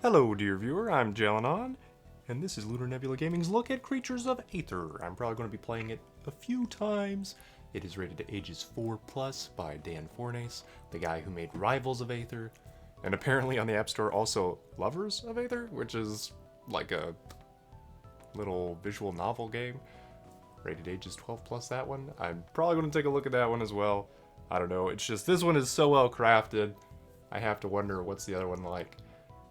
Hello dear viewer, I'm Jalinon, and this is Lunar Nebula Gaming's look at Creatures of Aether. I'm probably going to be playing it a few times. It is rated to ages 4+ by Dan Fornace, the guy who made Rivals of Aether, and apparently on the App Store also Lovers of Aether, which is like a little visual novel game. Rated ages 12+, that one. I'm probably going to take a look at that one as well. I don't know, it's just this one is so well crafted, I have to wonder what's the other one like.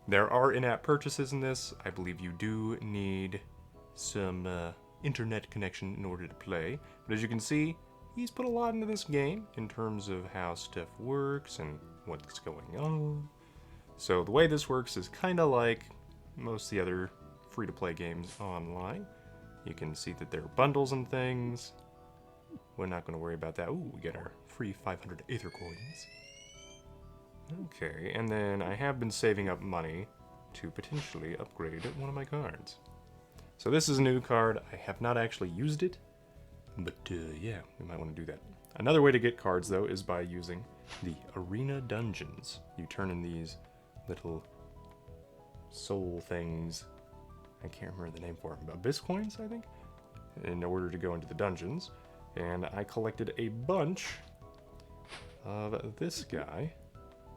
There are in-app purchases in this. I believe you do need some internet connection in order to play. But as you can see, he's put a lot into this game in terms of how stuff works and what's going on. So the way this works is kind of like most of the other free-to-play games online. You can see that there are bundles and things. We're not going to worry about that. Ooh, we get our free 500 Aether coins. Okay, and then I have been saving up money to potentially upgrade one of my cards. So this is a new card. I have not actually used it, but yeah, we might want to do that. Another way to get cards, though, is by using the arena dungeons. You turn in these little soul things. I can't remember the name for them. Abyss coins, I think, in order to go into the dungeons. And I collected a bunch of this guy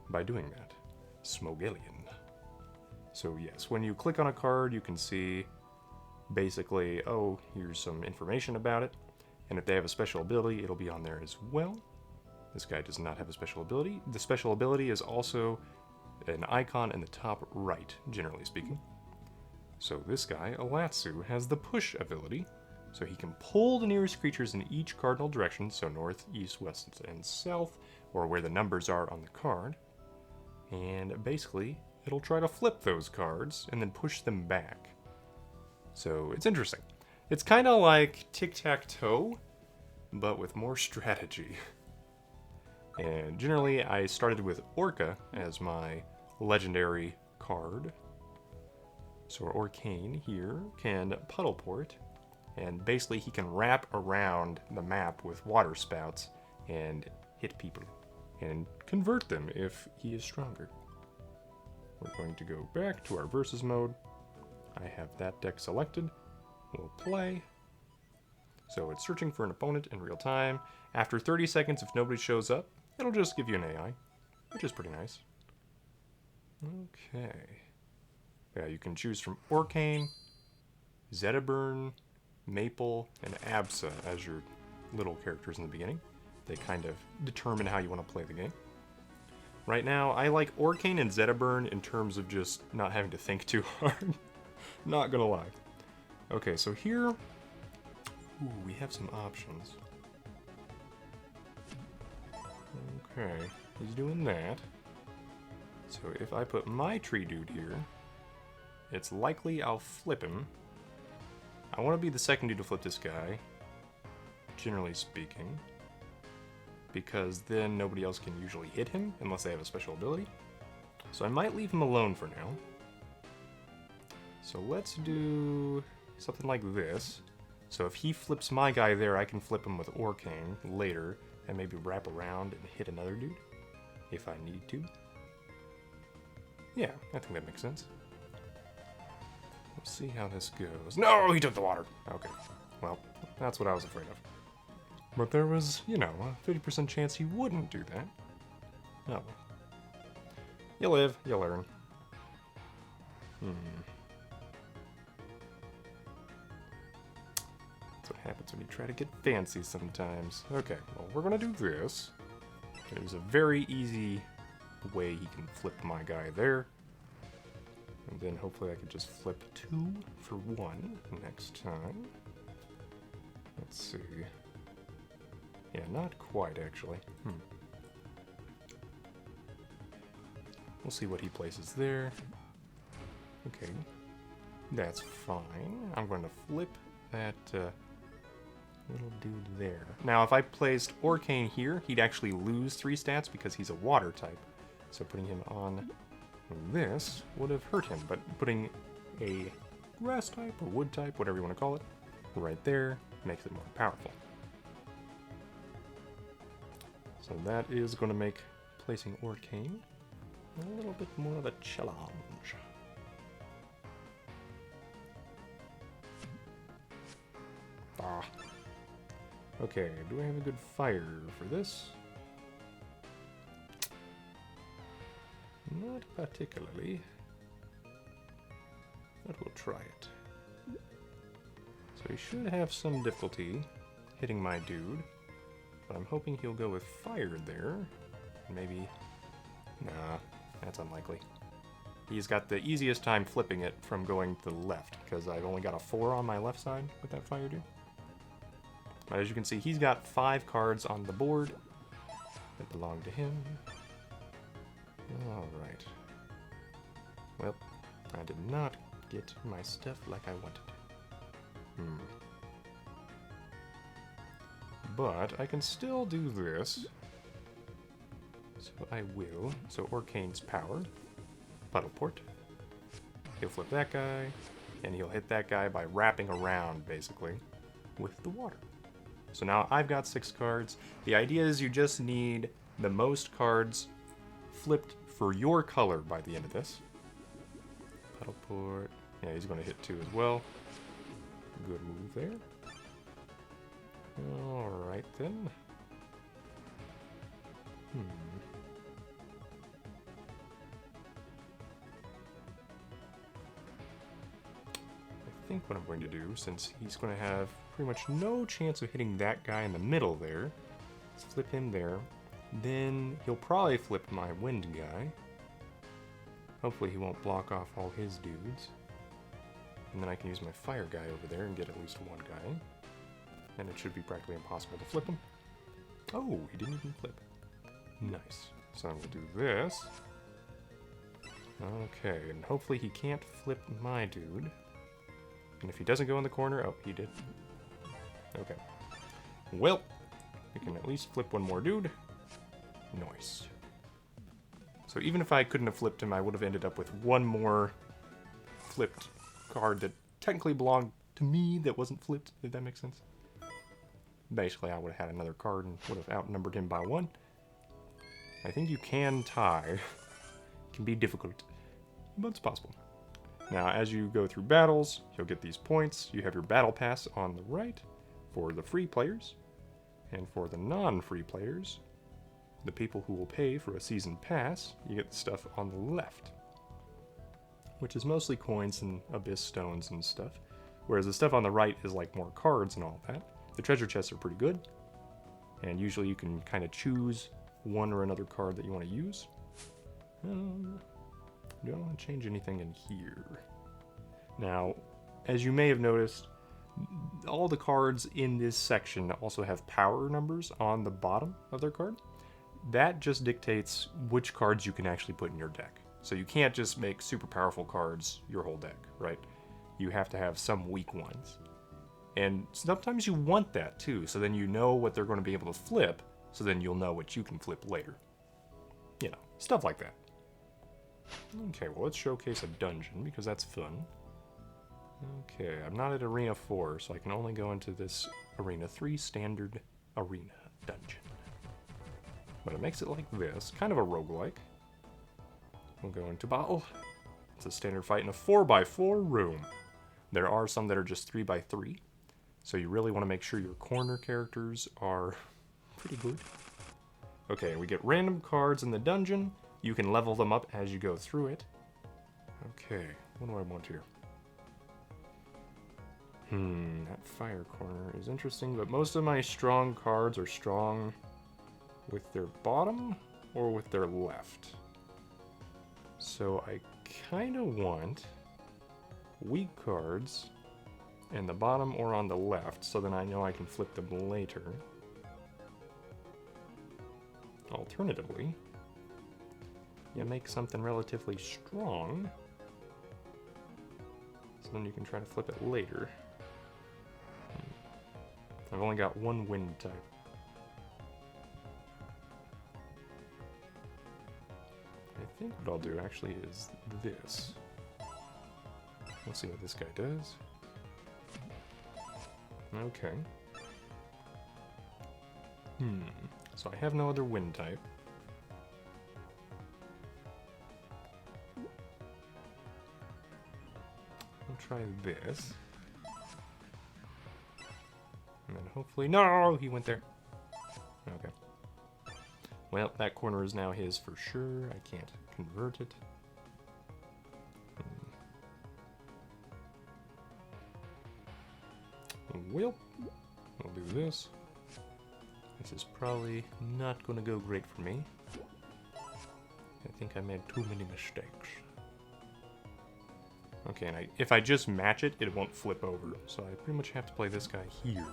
by doing that. Smogelian. So yes, when you click on a card, you can see basically, oh, here's some information about it. And if they have a special ability, it'll be on there as well. This guy does not have a special ability. The special ability is also an icon in the top right, generally speaking. So this guy, Alatsu, has the push ability. So he can pull the nearest creatures in each cardinal direction, so north, east, west, and south, or where the numbers are on the card. And basically, it'll try to flip those cards and then push them back. So it's interesting. It's kind of like tic-tac-toe, but with more strategy. And generally, I started with Orca as my legendary card. So Orcane here can puddle port, and basically he can wrap around the map with water spouts and hit people and convert them if he is stronger. We're going to go back to our versus mode. I have that deck selected. We'll play. So it's searching for an opponent in real time. After 30 seconds, if nobody shows up, it'll just give you an AI, which is pretty nice. Okay. Yeah, you can choose from Orcane, Zetaburn, Maple, and Absa as your little characters in the beginning. They kind of determine how you want to play the game. Right now, I like Orcane and Zetaburn in terms of just not having to think too hard. Not gonna lie. Okay, so here, ooh, we have some options. Okay, he's doing that. So if I put my tree dude here, it's likely I'll flip him. I want to be the second dude to flip this guy, generally speaking, because then nobody else can usually hit him unless they have a special ability. So I might leave him alone for now. So let's do something like this. So if he flips my guy there, I can flip him with Orcane later and maybe wrap around and hit another dude if I need to. Yeah, I think that makes sense. Let's see how this goes. No, he took the water. Okay, well, that's what I was afraid of. But there was, you know, a 50% chance he wouldn't do that. Oh well. You live, you learn. That's what happens when you try to get fancy sometimes. Okay, well, we're gonna do this. It was a very easy way he can flip my guy there. And then hopefully I could just flip 2 for 1 next time. Let's see. Yeah, not quite, actually. We'll see what he places there. Okay. That's fine. I'm going to flip that little dude there. Now, if I placed Orcane here, he'd actually lose 3 stats because he's a water type. So putting him on this would have hurt him, but putting a grass type or wood type, whatever you want to call it, right there makes it more powerful. So that is going to make placing Arcane a little bit more of a challenge. Ah. Okay, do I have a good fire for this? Not particularly. But we'll try it. So he should have some difficulty hitting my dude. But I'm hoping he'll go with fire there. Maybe... Nah, that's unlikely. He's got the easiest time flipping it from going to the left, because I've only got a 4 on my left side with that fire dude. But as you can see, he's got 5 cards on the board that belong to him. Alright. Well, I did not get my stuff like I wanted. But I can still do this. So I will. So Arcane's power. Puddle Port. He'll flip that guy, and he'll hit that guy by wrapping around, basically, with the water. So now I've got 6 cards. The idea is you just need the most cards flipped for your color by the end of this. Puddle Port. Yeah, he's going to hit 2 as well. Good move there. Alright then. I think what I'm going to do, since he's going to have pretty much no chance of hitting that guy in the middle there, is flip him there. Then he'll probably flip my wind guy. Hopefully he won't block off all his dudes. And then I can use my fire guy over there and get at least one guy. And it should be practically impossible to flip him. Oh, he didn't even flip. Nice. So I'm going to do this. Okay, and hopefully he can't flip my dude. And if he doesn't go in the corner... Oh, he did. Okay. Well, we can at least flip one more dude. Nice. So even if I couldn't have flipped him, I would have ended up with one more flipped card that technically belonged to me that wasn't flipped, if that makes sense. Basically, I would have had another card and would have outnumbered him by 1. I think you can tie. It can be difficult, but it's possible. Now, as you go through battles, you'll get these points. You have your battle pass on the right for the free players, and for the non-free players, the people who will pay for a season pass, you get the stuff on the left, which is mostly coins and abyss stones and stuff, whereas the stuff on the right is like more cards and all that. The treasure chests are pretty good, and usually you can kind of choose one or another card that you want to use. Do I want to change anything in here? Now, as you may have noticed, all the cards in this section also have power numbers on the bottom of their card. That just dictates which cards you can actually put in your deck. So you can't just make super powerful cards your whole deck, right? You have to have some weak ones. And sometimes you want that too, so then you know what they're going to be able to flip, so then you'll know what you can flip later. You know, stuff like that. Okay, well, let's showcase a dungeon, because that's fun. Okay, I'm not at Arena 4, so I can only go into this Arena 3 standard arena dungeon. But it makes it like this, kind of a roguelike. We'll go into battle. It's a standard fight in a 4x4 room. There are some that are just 3x3, so you really want to make sure your corner characters are pretty good. Okay, we get random cards in the dungeon. You can level them up as you go through it. Okay, what do I want here? That fire corner is interesting, but most of my strong cards are strong with their bottom or with their left. So I kind of want weak cards in the bottom or on the left, so then I know I can flip them later. Alternatively, you make something relatively strong, so then you can try to flip it later. I've only got one wind type. I think what I'll do actually is this. Let's see what this guy does. So So I have no other wind type. I'll try this. And then hopefully... No! He went there. Okay. Well, that corner is now his for sure. I can't convert it. Well, we'll do this. This is probably not going to go great for me. I think I made too many mistakes. Okay, and if I just match it, it won't flip over. So I pretty much have to play this guy here.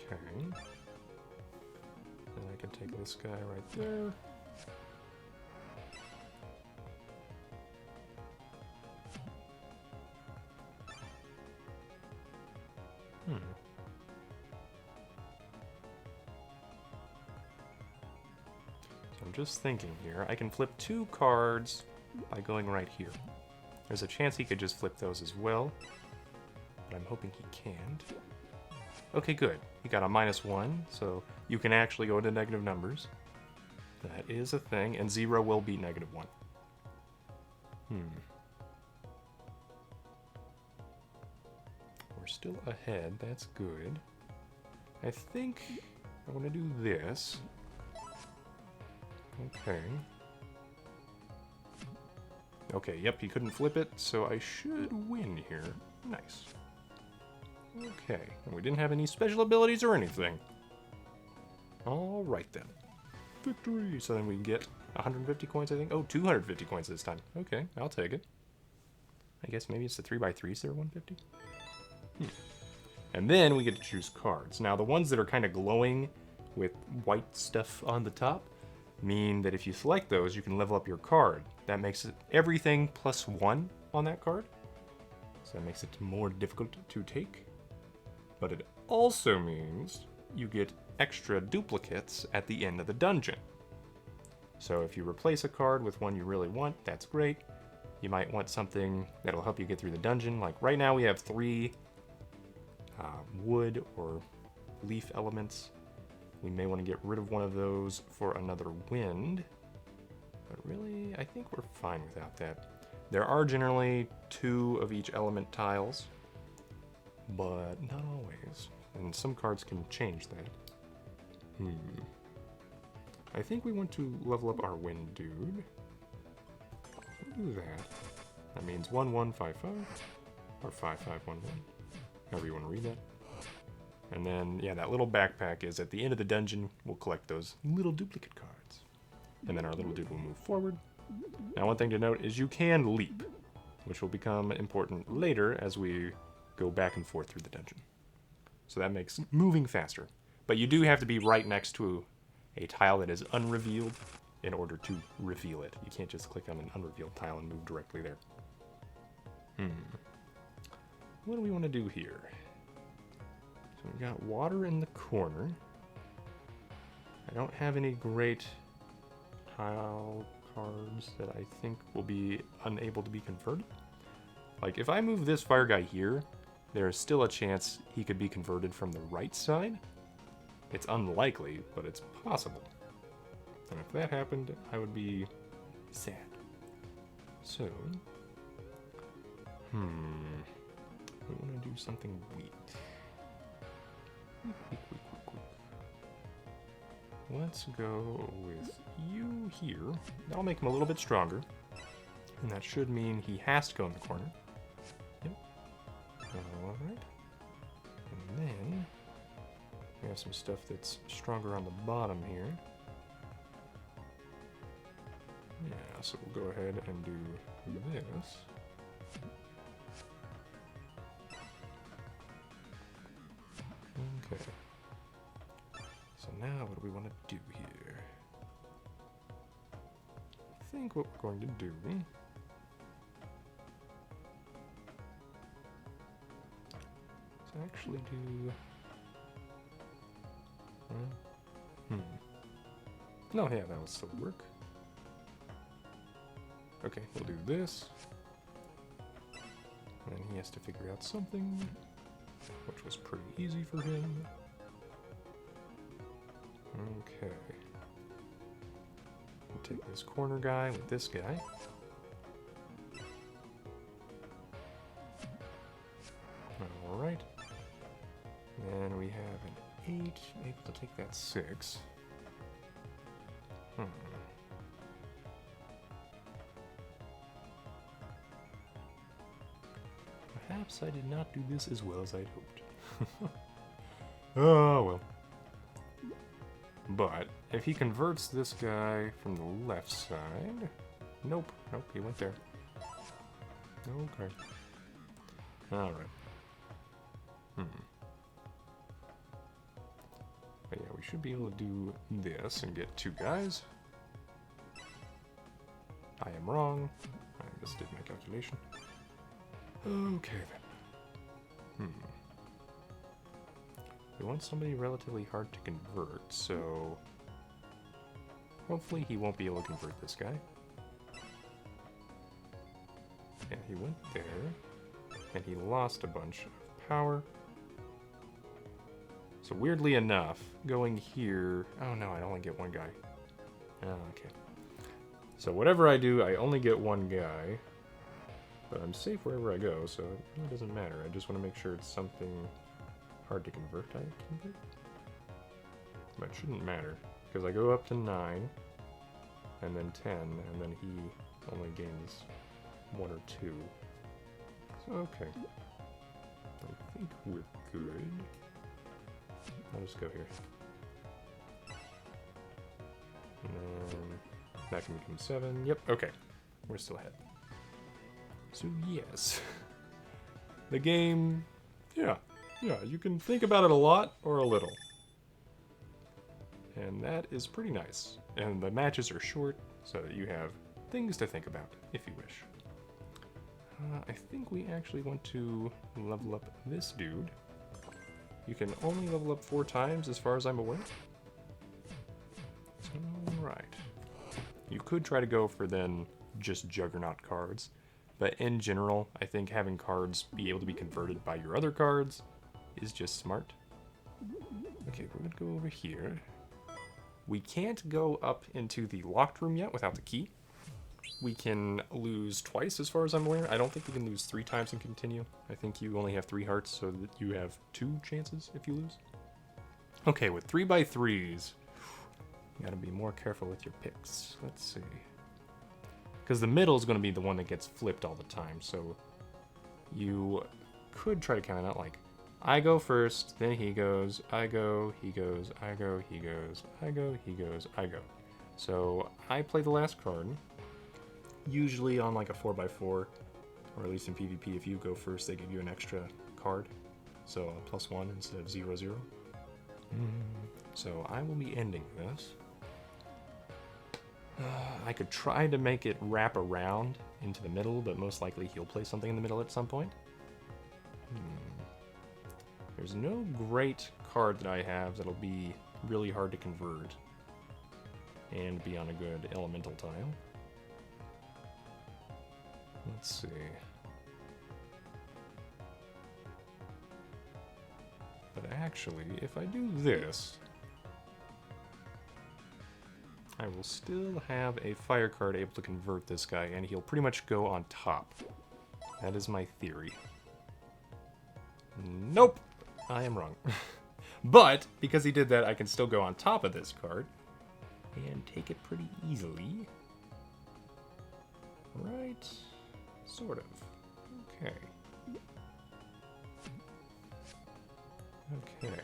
Okay. Then I can take this guy right there. I'm just thinking here. I can flip 2 cards by going right here. There's a chance he could just flip those as well, but I'm hoping he can't. Okay, good. He got a -1, so you can actually go into negative numbers. That is a thing, and 0 will be -1. We're still ahead. That's good. I think I want to do this. Okay. Okay, yep, he couldn't flip it, so I should win here. Nice. Okay, and we didn't have any special abilities or anything. Alright then. Victory! So then we get 150 coins, I think. Oh, 250 coins this time. Okay, I'll take it. I guess maybe it's the 3x3s that are 150? And then we get to choose cards. Now, the ones that are kind of glowing with white stuff on the top mean that if you select those, you can level up your card. That makes it everything +1 on that card. So that makes it more difficult to take. But it also means you get extra duplicates at the end of the dungeon. So if you replace a card with one you really want, that's great. You might want something that'll help you get through the dungeon. Like right now we have 3 wood or leaf elements. We may want to get rid of one of those for another wind. But really, I think we're fine without that. There are generally 2 of each element tiles, but not always. And some cards can change that. I think we want to level up our wind dude. We'll do that. That means 1155 or 5511. However you want to read that. And then, yeah, that little backpack is at the end of the dungeon. We'll collect those little duplicate cards. And then our little dude will move forward. Now, one thing to note is you can leap, which will become important later as we go back and forth through the dungeon. So that makes moving faster. But you do have to be right next to a tile that is unrevealed in order to reveal it. You can't just click on an unrevealed tile and move directly there. What do we want to do here? So we've got water in the corner. I don't have any great tile cards that I think will be unable to be converted. Like, if I move this fire guy here, there is still a chance he could be converted from the right side. It's unlikely, but it's possible. And if that happened, I would be sad. So, we want to do something weak. Let's go with you here. That'll make him a little bit stronger. And that should mean he has to go in the corner. Yep. Alright. And then we have some stuff that's stronger on the bottom here. Yeah, so we'll go ahead and do this. Okay. So now what do we want to do here? I think what we're going to do is actually do... No, yeah, that will still work. Okay, we'll do this. And then he has to figure out something. which was pretty easy for him. Okay. We'll take this corner guy with this guy. Alright. And we have an 8, able to take that 6. Perhaps I did not do this as well as I'd hoped. Oh well. But if he converts this guy from the left side... Nope, he went there. Okay. Alright. But yeah, we should be able to do this and get 2 guys. I am wrong. I just did my calculation. Okay then. We want somebody relatively hard to convert, so hopefully he won't be able to convert this guy. Yeah, he went there, and he lost a bunch of power. So weirdly enough, going here... Oh no, I only get 1 guy. Oh, okay. So whatever I do, I only get 1 guy. But I'm safe wherever I go, so it really doesn't matter. I just want to make sure it's something hard to convert. But it shouldn't matter, because I go up to 9, and then 10, and then he only gains 1 or 2. So, okay. I think we're good. I'll just go here. And then that can become 7. Yep, okay. We're still ahead. So yes. The game, yeah, you can think about it a lot or a little. And that is pretty nice. And the matches are short, so that you have things to think about, if you wish. I think we actually want to level up this dude. You can only level up 4 times, as far as I'm aware. Alright. You could try to go for then just Juggernaut cards. But in general, I think having cards be able to be converted by your other cards is just smart. Okay, we're gonna go over here. We can't go up into the locked room yet without the key. We can lose twice as far as I'm aware. I don't think we can lose 3 times and continue. I think you only have 3 hearts, so that you have 2 chances if you lose. Okay, with 3x3s, you gotta be more careful with your picks. Let's see. Because the middle is going to be the one that gets flipped all the time, so you could try to count it out like, I go first, then he goes, I go, he goes, I go, he goes, I go, he goes, I go. So I play the last card, usually on like a 4x4, or at least in PvP, if you go first, they give you an extra card, so a +1 instead of 0/0. So I will be ending this. I could try to make it wrap around into the middle, but most likely he'll play something in the middle at some point. There's no great card that I have that'll be really hard to convert and be on a good elemental tile. Let's see. But actually, if I do this, I will still have a fire card able to convert this guy, and he'll pretty much go on top. That is my theory. Nope! I am wrong. But, because he did that, I can still go on top of this card and take it pretty easily. Right? Sort of. Okay. Okay.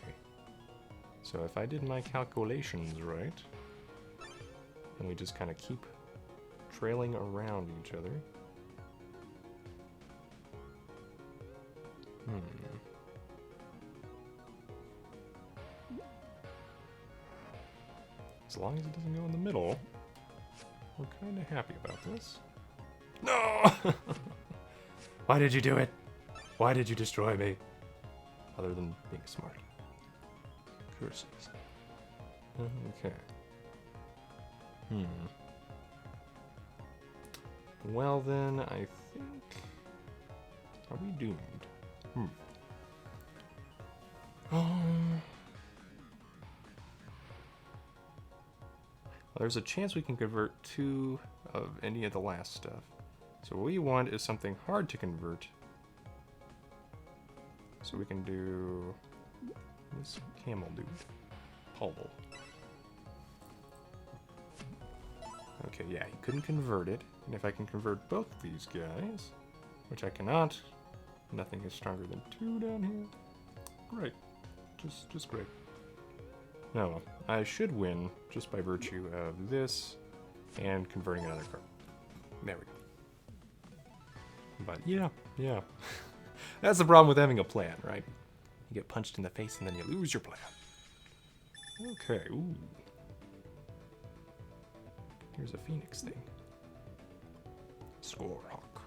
So if I did my calculations right, and we just kind of keep trailing around each other. As long as it doesn't go in the middle, we're kind of happy about this. No! Why did you do it? Why did you destroy me? Other than being smart. Curses. Okay. Well then, I think... Are we doomed? Well, there's a chance we can convert 2 of any of the last stuff. So what we want is something hard to convert. So we can do this camel dude. Paul. Okay, yeah, he couldn't convert it. And if I can convert both of these guys, which I cannot, nothing is stronger than 2 down here. Great. Just great. Oh well, I should win just by virtue of this and converting another card. There we go. But yeah. That's the problem with having a plan, right? You get punched in the face and then you lose your plan. Okay, ooh. Here's a phoenix thing. Scorehawk.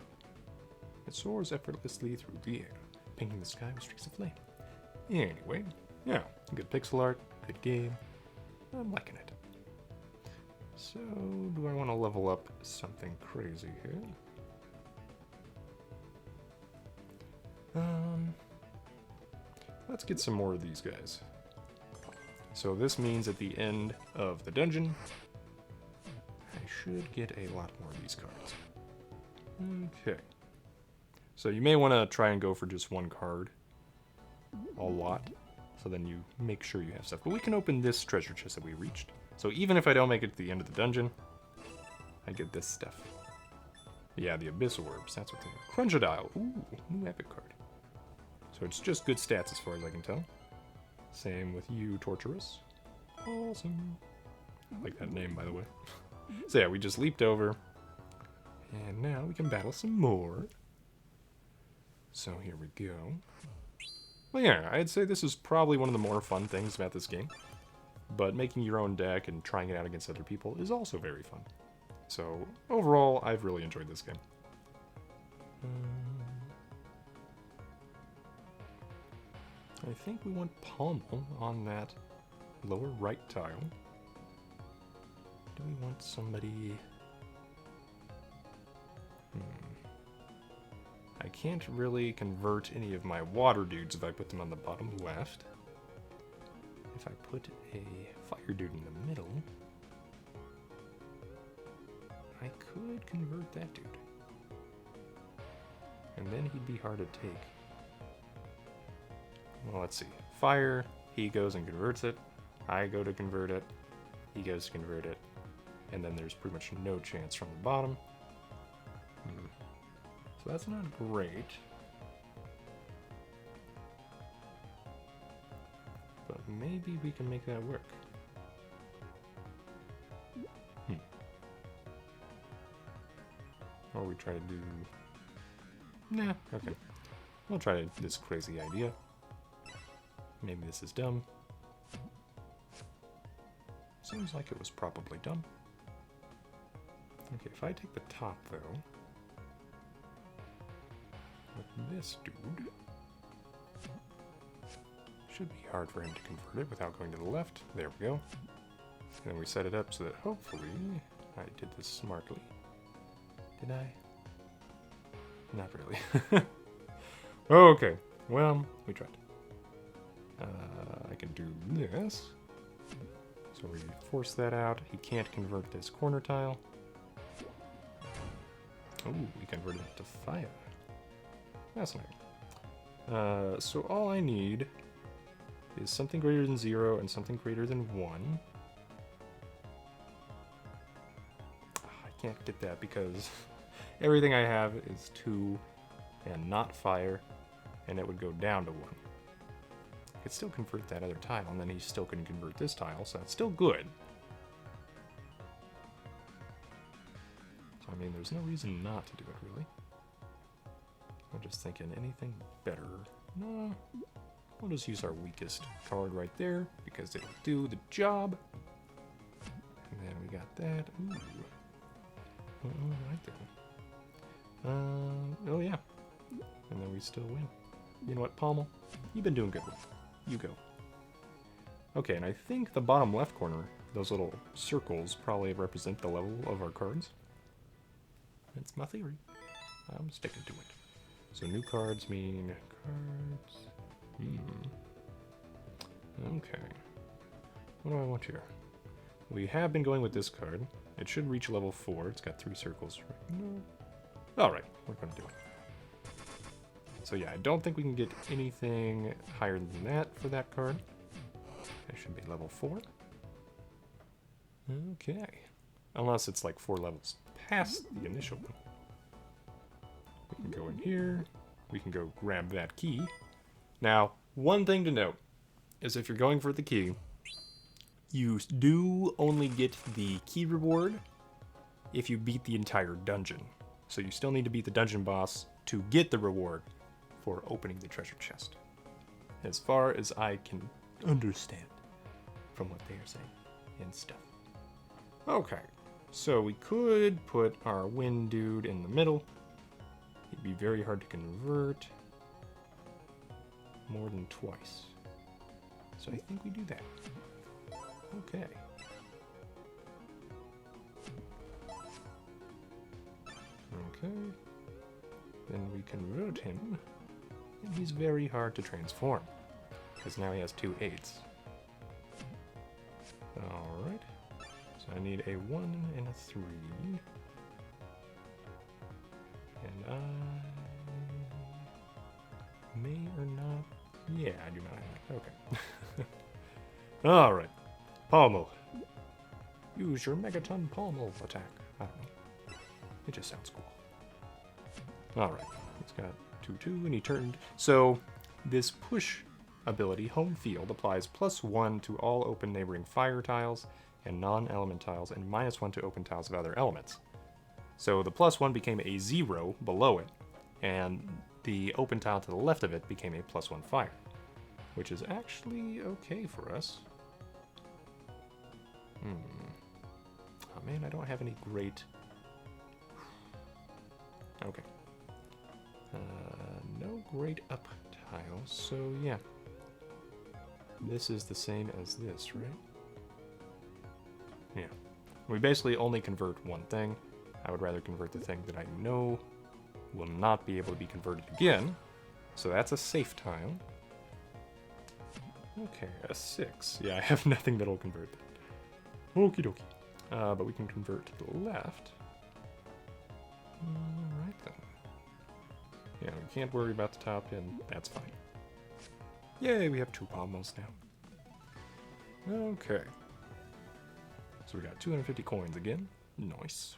It soars effortlessly through the air, painting the sky with streaks of flame. Anyway, yeah, good pixel art, good game. I'm liking it. So, do I want to level up something crazy here? Let's get some more of these guys. So this means at the end of the dungeon, I should get a lot more of these cards. Okay. So you may want to try and go for just one card a lot, so then you make sure you have stuff. But we can open this treasure chest that we reached. So even if I don't make it to the end of the dungeon, I get this stuff. Yeah, the Abyss Orbs, that's what they are. Crunchadile, ooh, new epic card. So it's just good stats as far as I can tell. Same with you, Torturous. Awesome. I like that name, by the way. So yeah, we just leaped over. And now we can battle some more. So here we go. Well, yeah, I'd say this is probably one of the more fun things about this game. But making your own deck and trying it out against other people is also very fun. So overall, I've really enjoyed this game. I think we want Pommel on that lower right tile. Do we want somebody... I can't really convert any of my water dudes if I put them on the bottom left. If I put a fire dude in the middle, I could convert that dude. And then he'd be hard to take. Well, let's see. Fire, he goes and converts it. I go to convert it. He goes to convert it. And then there's pretty much no chance from the bottom. So that's not great. But maybe we can make that work. Or we try to do... Nah, okay. We'll try this crazy idea. Maybe this is dumb. Seems like it was probably dumb. Okay, if I take the top, though, with this dude, should be hard for him to convert it without going to the left. There we go. And then we set it up so that hopefully I did this smartly. Did I? Not really. Okay, well, we tried. I can do this. So we force that out. He can't convert this corner tile. Oh, we converted it to fire. Fascinating. So all I need is something greater than 0 and something greater than 1. I can't get that because everything I have is 2 and not fire, and it would go down to 1. I could still convert that other tile, and then he still couldn't convert this tile, so that's still good. So, I mean, there's no reason not to do it, really. I'm just thinking anything better. No, we'll just use our weakest card right there, because it'll do the job. And then we got that. Ooh. Right there. Oh yeah. And then we still win. You know what, Pommel? You've been doing good work. You go. Okay, and I think the bottom left corner, those little circles, probably represent the level of our cards. It's my theory. I'm sticking to it. So new cards mean cards. Okay. What do I want here? We have been going with this card. It should reach level 4. It's got 3 circles. No. Alright, we're going to do it. So yeah, I don't think we can get anything higher than that for that card. It should be level 4. Okay. Unless it's like 4 levels past the initial one. We can go in here. We can go grab that key. Now, one thing to note is if you're going for the key, you do only get the key reward if you beat the entire dungeon. So you still need to beat the dungeon boss to get the reward for opening the treasure chest. As far as I can understand from what they are saying and stuff. Okay, so we could put our wind dude in the middle. It'd be very hard to convert more than twice. So I think we do that. Okay. Okay. Then we convert him. And he's very hard to transform. Because now he has 2 8s. Alright. So I need a 1 and a 3. And I may or not. Yeah, I do not have it. Okay. Alright. Pommel. Use your Megaton Pommel attack. I don't know. It just sounds cool. Alright. He's got 2/2 and he turned. So this push ability, Home Field, applies +1 to all open neighboring fire tiles and non-element tiles, and -1 to open tiles of other elements. So the +1 became a 0 below it, and the open tile to the left of it became a +1 fire, which is actually okay for us. Oh man, I don't have any great... Okay. No great up tiles, so yeah. This is the same as this, right? Yeah. We basically only convert one thing. I would rather convert the thing that I know will not be able to be converted again. So that's a safe tile. Okay, a 6. Yeah, I have nothing that'll convert that. Okie dokie. But we can convert to the left. Alright then. Yeah, we can't worry about the top end. That's fine. Yay, we have 2 pommels now. Okay. So we got 250 coins again. Nice.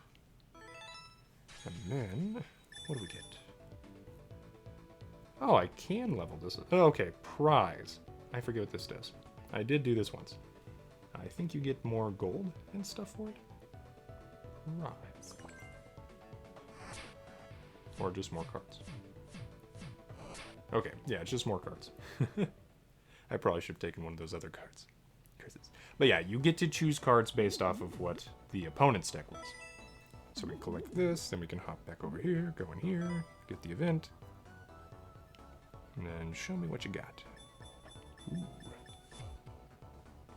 And then, what do we get? Oh, I can level this. Oh, okay, prize. I forget what this does. I did do this once. I think you get more gold and stuff for it. Prize. Or just more cards. Okay, yeah, it's just more cards. I probably should have taken one of those other cards. But yeah, you get to choose cards based off of what the opponent's deck was. So we collect this, then we can hop back over here, go in here, get the event. And then show me what you got. Ooh.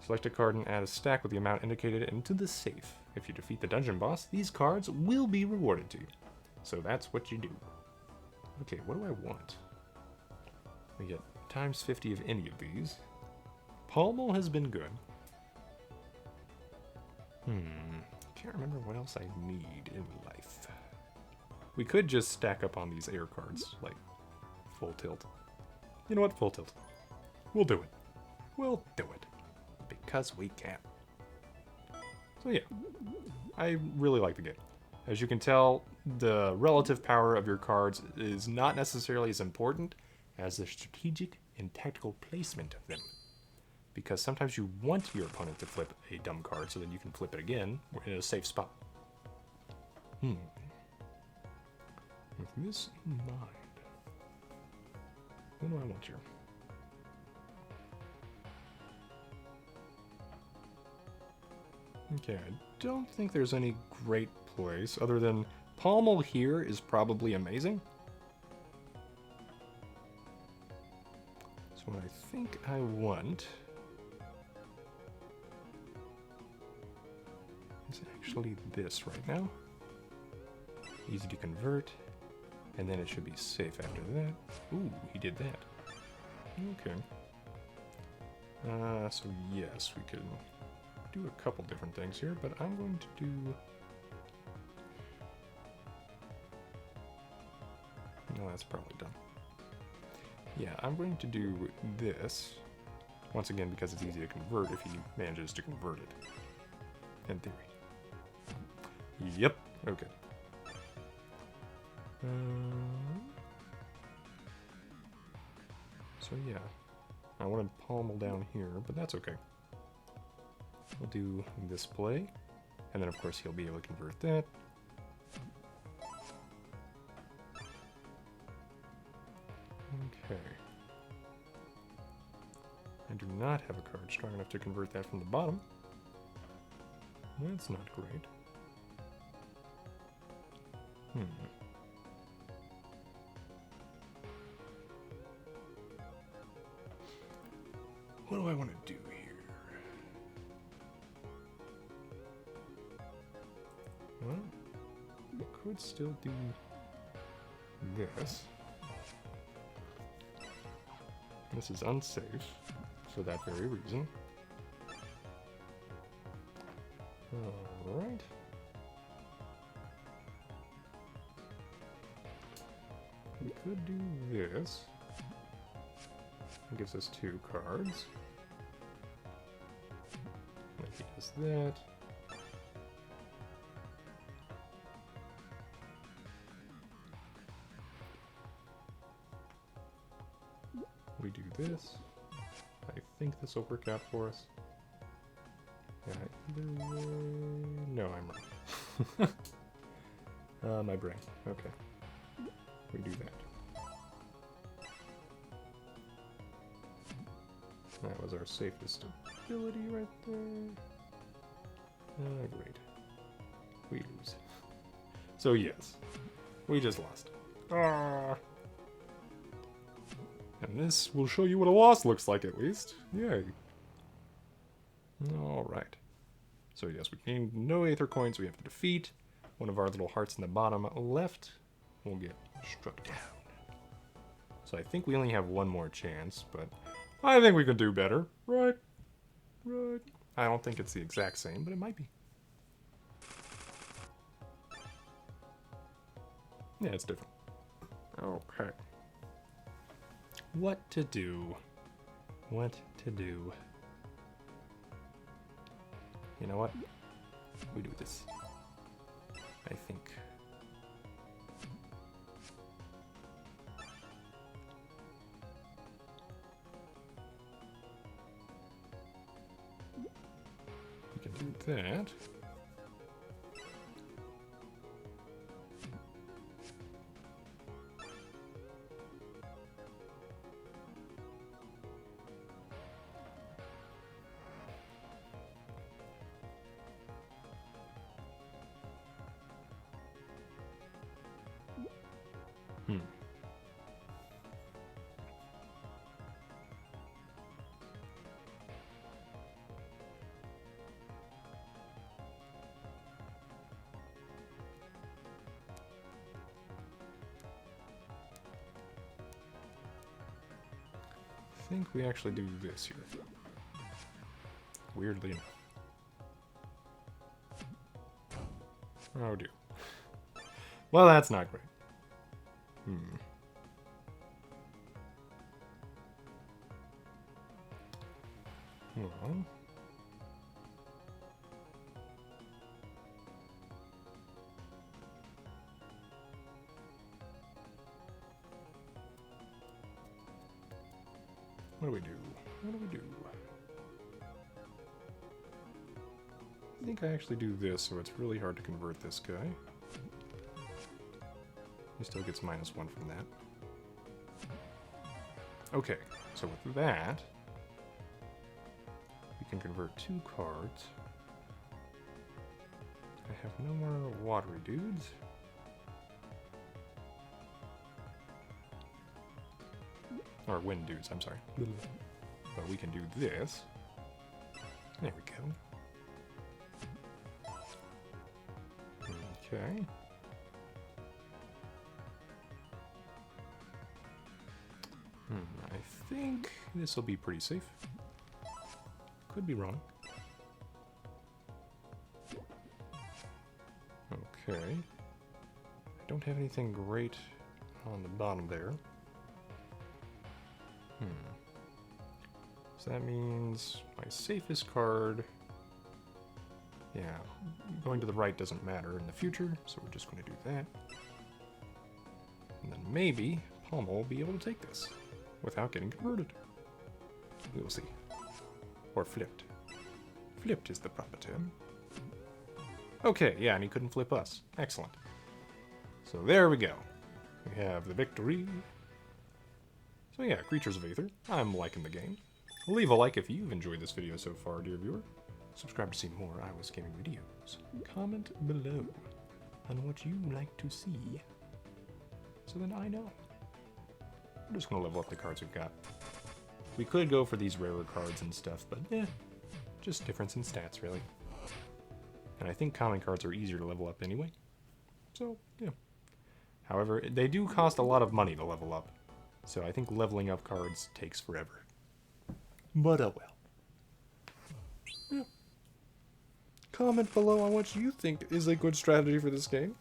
Select a card and add a stack with the amount indicated into the safe. If you defeat the dungeon boss, these cards will be rewarded to you. So that's what you do. Okay, what do I want? We get times 50 of any of these. Pommel has been good. Can't remember what else I need in life. We could just stack up on these air cards, like full tilt. You know what? Full tilt. We'll do it. We'll do it. Because we can. So yeah, I really like the game. As you can tell, the relative power of your cards is not necessarily as important as the strategic and tactical placement of them. Because sometimes you want your opponent to flip a dumb card so that you can flip it again in a safe spot. With this in mind, what do I want here? Okay, I don't think there's any great place other than Pommel here is probably amazing. So what I think I want is actually this right now. Easy to convert, and then it should be safe after that. Ooh, he did that. Okay. So yes, we could do a couple different things here, but I'm going to do... No, that's probably done. Yeah, I'm going to do this, once again, because it's easy to convert if he manages to convert it, in theory. Yep, okay. So yeah, I wanted pommel down here, but that's okay. We'll do this play, and then of course he'll be able to convert that. Okay. I do not have a card strong enough to convert that from the bottom. That's not great. What do I want to do here? Well, I could still do this. This is unsafe for that very reason. Alright. We could do this. It gives us 2 cards. And he does that. We do this. I think this will work out for us. Yeah, either way... No, I'm wrong. My brain. Okay. We do that. That was our safest ability right there. Great. We lose. So yes, we just lost. Ah. And this will show you what a loss looks like, at least. Yay. Alright. So yes, we gained no Aether coins. We have to defeat. One of our little hearts in the bottom left will get struck down. So I think we only have one more chance, but I think we can do better. Right? Right. I don't think it's the exact same, but it might be. Yeah, it's different. Okay. What to do? What to do? You know what? We do this. I think. We can do that. I think we actually do this here. Weirdly enough. Oh dear. Well, that's not great. Well. What do we do? What do we do? I think I actually do this, so it's really hard to convert this guy. He still gets -1 from that. Okay, so with that, we can convert 2 cards. I have no more watery dudes. Or wind dudes, I'm sorry. But we can do this. There we go. Okay. I think this will be pretty safe. Could be wrong. Okay. I don't have anything great on the bottom there. So that means my safest card... Yeah, going to the right doesn't matter in the future, so we're just going to do that. And then maybe Pommel will be able to take this without getting converted. We will see. Or flipped. Flipped is the proper term. Okay, yeah, and he couldn't flip us. Excellent. So there we go. We have the victory. So yeah, Creatures of Aether. I'm liking the game. Leave a like if you've enjoyed this video so far, dear viewer. Subscribe to see more iOS gaming videos. Comment below on what you like to see, so then I know. I'm just going to level up the cards we've got. We could go for these rarer cards and stuff, but just difference in stats, really. And I think common cards are easier to level up anyway. So, yeah. However, they do cost a lot of money to level up, so I think leveling up cards takes forever. But oh well. Yeah. Comment below on what you think is a good strategy for this game.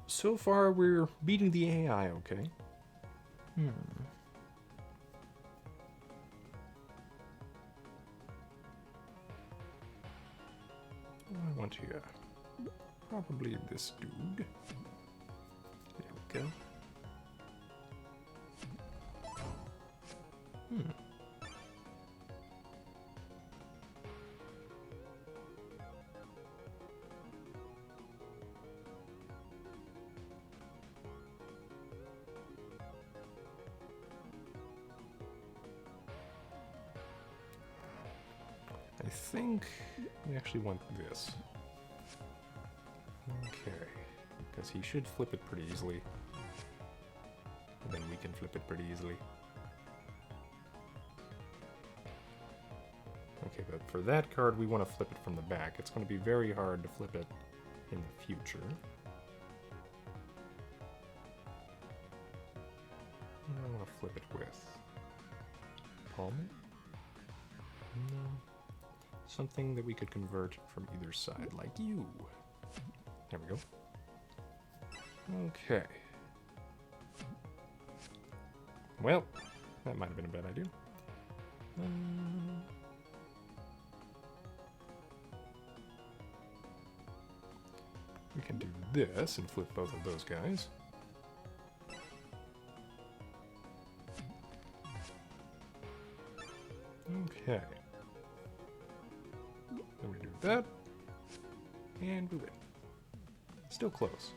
So far, we're beating the AI, okay? I want here. Probably this dude. There we go. I think we actually want this. Okay, because he should flip it pretty easily. And then we can flip it pretty easily. Okay, but for that card we want to flip it from the back. It's going to be very hard to flip it in the future. I want to flip it with Palmer? No. Something that we could convert from either side, like you. There we go. Okay. Well, that might have been a bad idea. We can do this and flip both of those guys. Okay. Then we do that. And we win. Still close.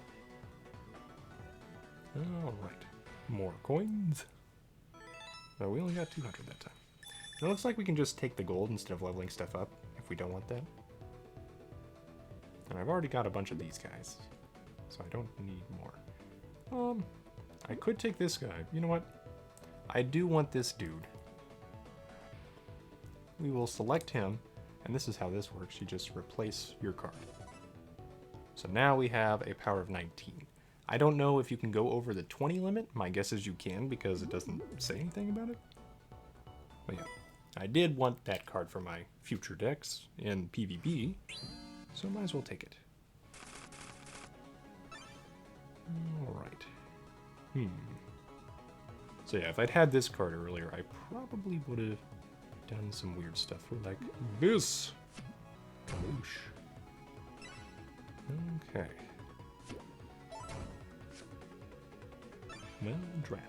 Alright. More coins. No, we only got 200 that time. It looks like we can just take the gold instead of leveling stuff up if we don't want that. And I've already got a bunch of these guys, so I don't need more. I could take this guy. You know what? I do want this dude. We will select him, and this is how this works. You just replace your card. So now we have a power of 19. I don't know if you can go over the 20 limit. My guess is you can because it doesn't say anything about it. But yeah, I did want that card for my future decks in PvP, so I might as well take it. Alright. So yeah, if I'd had this card earlier, I probably would have done some weird stuff like this. Kaboosh. Okay. Well, drat.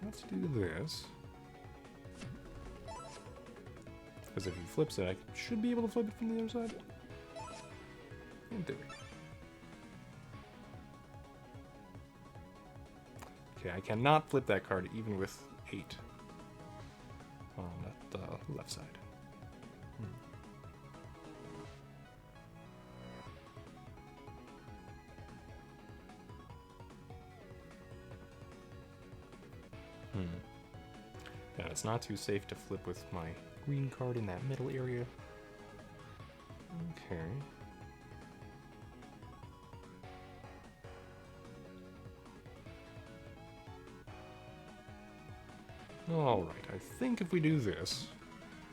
Let's do this. Because if he flips it, I should be able to flip it from the other side. In theory. Okay, I cannot flip that card even with 8 on the left side. Yeah, it's not too safe to flip with my green card in that middle area. Okay. Alright, I think if we do this,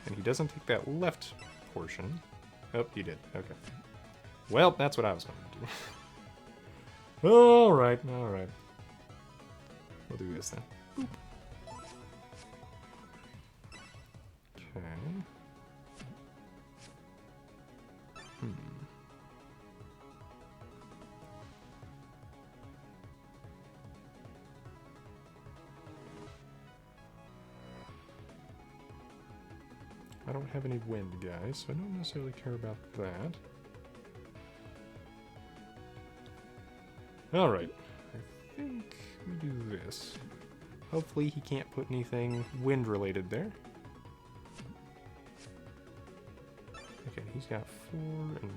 and he doesn't take that left portion... Oh, he did. Okay. Well, that's what I was going to do. Alright, alright. We'll do this then. Boop. Okay. I don't have any wind, guys, so I don't necessarily care about that. Alright, I think we do this. Hopefully he can't put anything wind-related there. Okay, he's got 4 and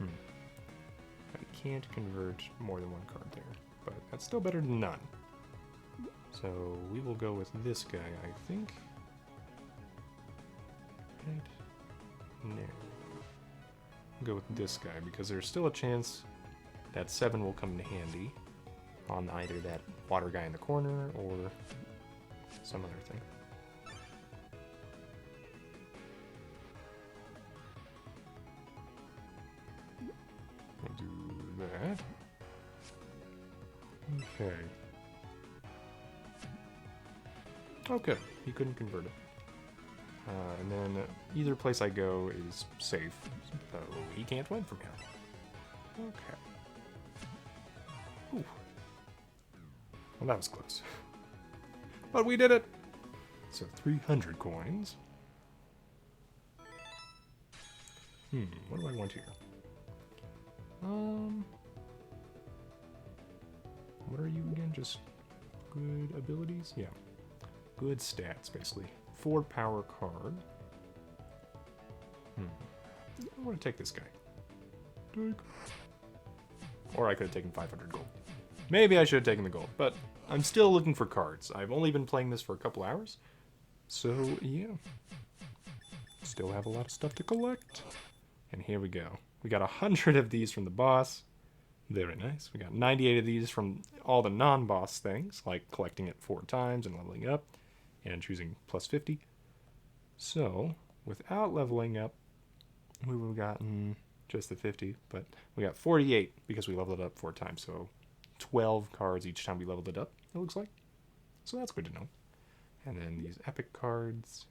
1. I can't convert more than one card there, but that's still better than none. So we will go with this guy, I think. Right? No. Go with this guy because there's still a chance that 7 will come in handy on either that water guy in the corner or some other thing. I'll do that. Okay. Okay, he couldn't convert it. And then either place I go is safe, so he can't win from here. Okay. Ooh. Well, that was close. But we did it! So 300 coins. What do I want here? What are you again? Just good abilities? Yeah. Good stats, basically. 4 power card. I want to take this guy. Take. Or I could have taken 500 gold. Maybe I should have taken the gold, but I'm still looking for cards. I've only been playing this for a couple hours. So, yeah. Still have a lot of stuff to collect. And here we go. We got 100 of these from the boss. Very nice. We got 98 of these from all the non-boss things, like collecting it 4 times and leveling up, and choosing plus 50. So, without leveling up, we would have gotten just the 50, but we got 48 because we leveled it up 4 times, so 12 cards each time we leveled it up, it looks like. So that's good to know. And then these epic cards.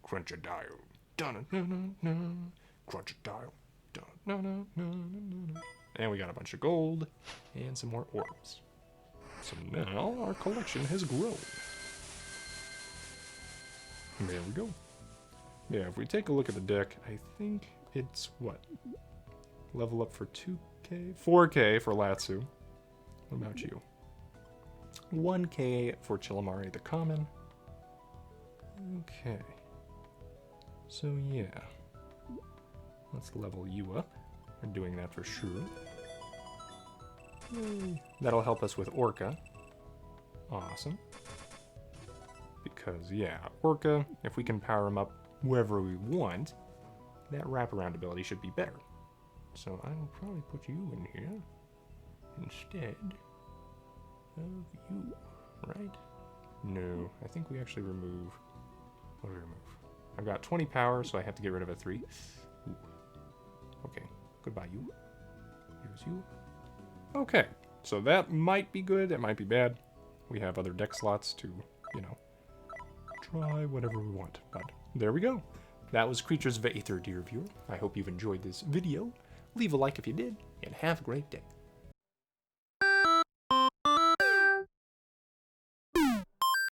Crunchadile. Dun-dun-dun-dun-dun. Crunchadile. Dun-dun-dun-dun-dun-dun. And we got a bunch of gold and some more orbs. So now our collection has grown. There we go. Yeah, if we take a look at the deck, I think it's what? Level up for 2k? 4k for Latsu. What about you? 1k for Chilamari the Common. Okay. So yeah. Let's level you up. We're doing that for sure. Yay. That'll help us with Orca. Awesome. Because, yeah, Orca, if we can power him up wherever we want, that wraparound ability should be better. So I will probably put you in here instead of you, right? No, I think we actually remove... What do we remove? I've got 20 power, so I have to get rid of a 3. Ooh. Okay, goodbye you. Here's you. Okay, so that might be good, it might be bad. We have other deck slots to, you know, try whatever we want. But there we go. That was Creatures of Aether, dear viewer. I hope you've enjoyed this video. Leave a like if you did, and have a great day.